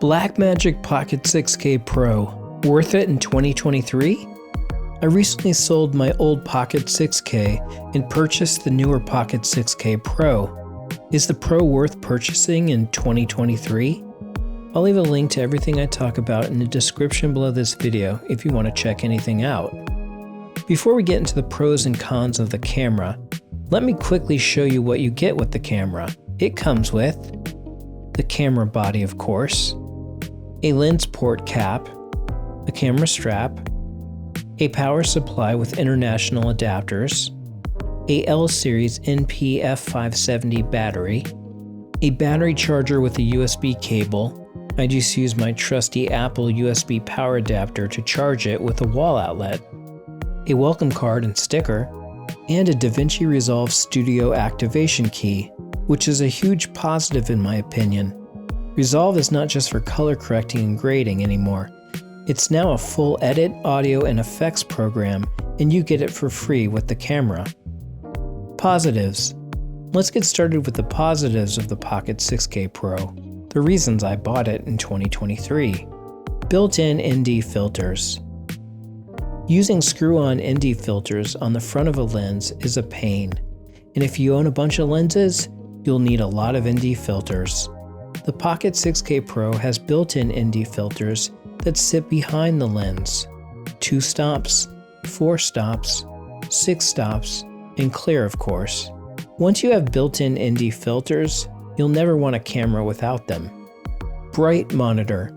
Blackmagic Pocket 6K Pro, worth it in 2023? I recently sold my old Pocket 6K and purchased the newer Pocket 6K Pro. Is the Pro worth purchasing in 2023? I'll leave a link to everything I talk about in the description below this video if you want to check anything out. Before we get into the pros and cons of the camera, let me quickly show you what you get with the camera. It comes with the camera body, of course, a lens port cap, a camera strap, a power supply with international adapters, a L-Series NP-F570 battery, a battery charger with a USB cable. I just use my trusty Apple USB power adapter to charge it with a wall outlet, a welcome card and sticker, and a DaVinci Resolve Studio activation key, which is a huge positive in my opinion. Resolve is not just for color correcting and grading anymore. It's now a full edit, audio, and effects program, and you get it for free with the camera. Positives. Let's get started with the positives of the Pocket 6K Pro. The reasons I bought it in 2023. Built-in ND filters. Using screw-on ND filters on the front of a lens is a pain, and if you own a bunch of lenses, you'll need a lot of ND filters. The Pocket 6K Pro has built-in ND filters that sit behind the lens. 2 stops, 4 stops, 6 stops, and clear, of course. Once you have built-in ND filters, you'll never want a camera without them. Bright monitor.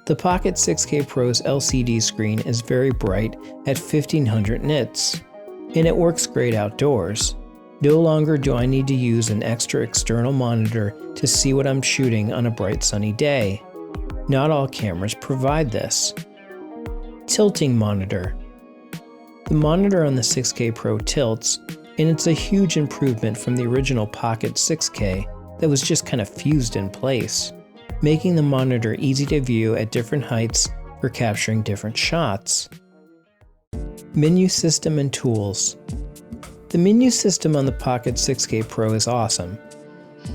The Pocket 6K Pro's LCD screen is very bright at 1500 nits, and it works great outdoors. No longer do I need to use an extra external monitor to see what I'm shooting on a bright sunny day. Not all cameras provide this. Tilting monitor. The monitor on the 6K Pro tilts, and it's a huge improvement from the original Pocket 6K that was just kind of fused in place, making the monitor easy to view at different heights for capturing different shots. Menu system and tools. The menu system on the Pocket 6K Pro is awesome.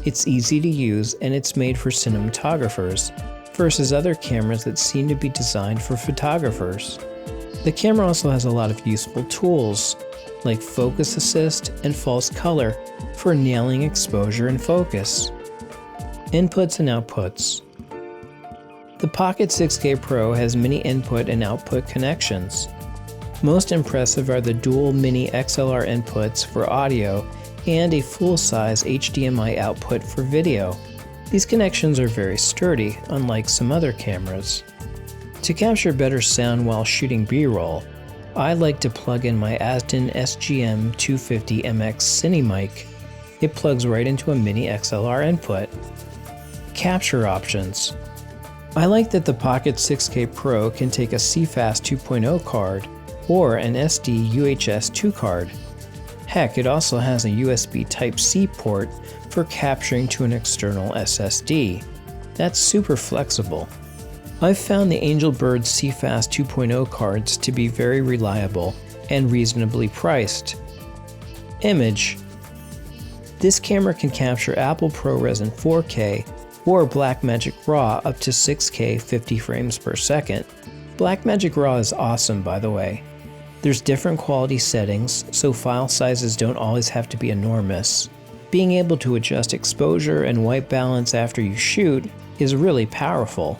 It's easy to use and it's made for cinematographers versus other cameras that seem to be designed for photographers. The camera also has a lot of useful tools like focus assist and false color for nailing exposure and focus. Inputs and outputs. The Pocket 6K Pro has many input and output connections. Most impressive are the dual mini XLR inputs for audio and a full-size HDMI output for video. These connections are very sturdy, unlike some other cameras. To capture better sound while shooting B-roll, I like to plug in my Azden SGM250MX Cine mic. It plugs right into a mini XLR input. Capture options. I like that the Pocket 6K Pro can take a CFast 2.0 card or an SD UHS 2 card. Heck, it also has a USB Type-C port for capturing to an external SSD. That's super flexible. I've found the Angelbird CFast 2.0 cards to be very reliable and reasonably priced. Image. This camera can capture Apple ProRes in 4K or Blackmagic RAW up to 6K 50 frames per second. Blackmagic RAW is awesome, by the way. There's different quality settings, so file sizes don't always have to be enormous. Being able to adjust exposure and white balance after you shoot is really powerful.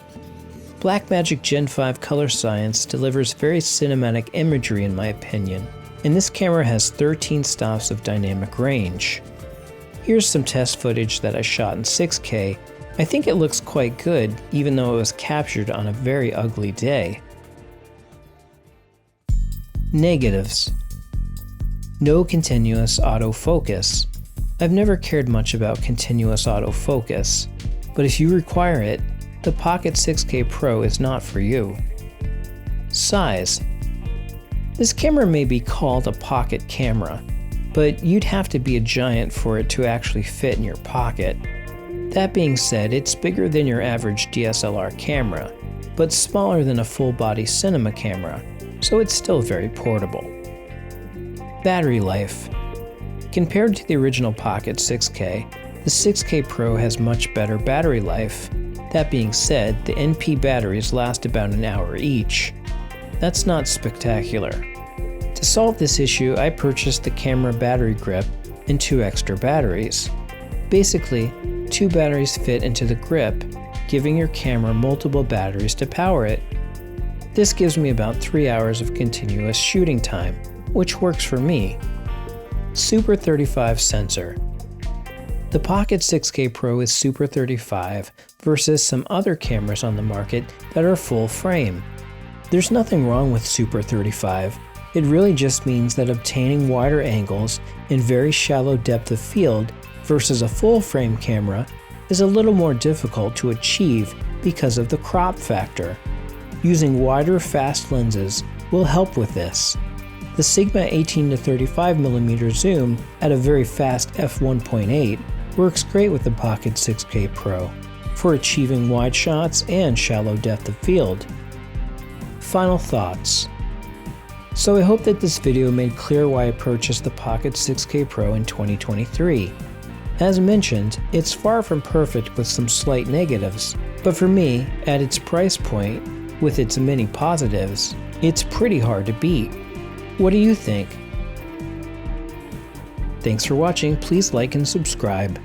Blackmagic Gen 5 Color Science delivers very cinematic imagery in my opinion, and this camera has 13 stops of dynamic range. Here's some test footage that I shot in 6K. I think it looks quite good, even though it was captured on a very ugly day. Negatives. No continuous autofocus. I've never cared much about continuous autofocus, but if you require it, the Pocket 6K Pro is not for you. Size. This camera may be called a pocket camera, but you'd have to be a giant for it to actually fit in your pocket. That being said, it's bigger than your average DSLR camera, but smaller than a full-body cinema camera, so it's still very portable. Battery life. Compared to the original Pocket 6K, the 6K Pro has much better battery life. That being said, the NP batteries last about an hour each. That's not spectacular. To solve this issue, I purchased the camera battery grip and 2 extra batteries. Basically, 2 batteries fit into the grip, giving your camera multiple batteries to power it. This gives me about 3 hours of continuous shooting time, which works for me. Super 35 sensor. The Pocket 6K Pro is Super 35 versus some other cameras on the market that are full frame. There's nothing wrong with Super 35. It really just means that obtaining wider angles and very shallow depth of field versus a full frame camera is a little more difficult to achieve because of the crop factor. Using wider fast lenses will help with this. The Sigma 18-35mm zoom at a very fast f1.8 works great with the Pocket 6K Pro for achieving wide shots and shallow depth of field. Final thoughts. So I hope that this video made clear why I purchased the Pocket 6K Pro in 2023. As mentioned, it's far from perfect with some slight negatives, but for me, at its price point, with its many positives, it's pretty hard to beat. What do you think? Thanks for watching, please like and subscribe.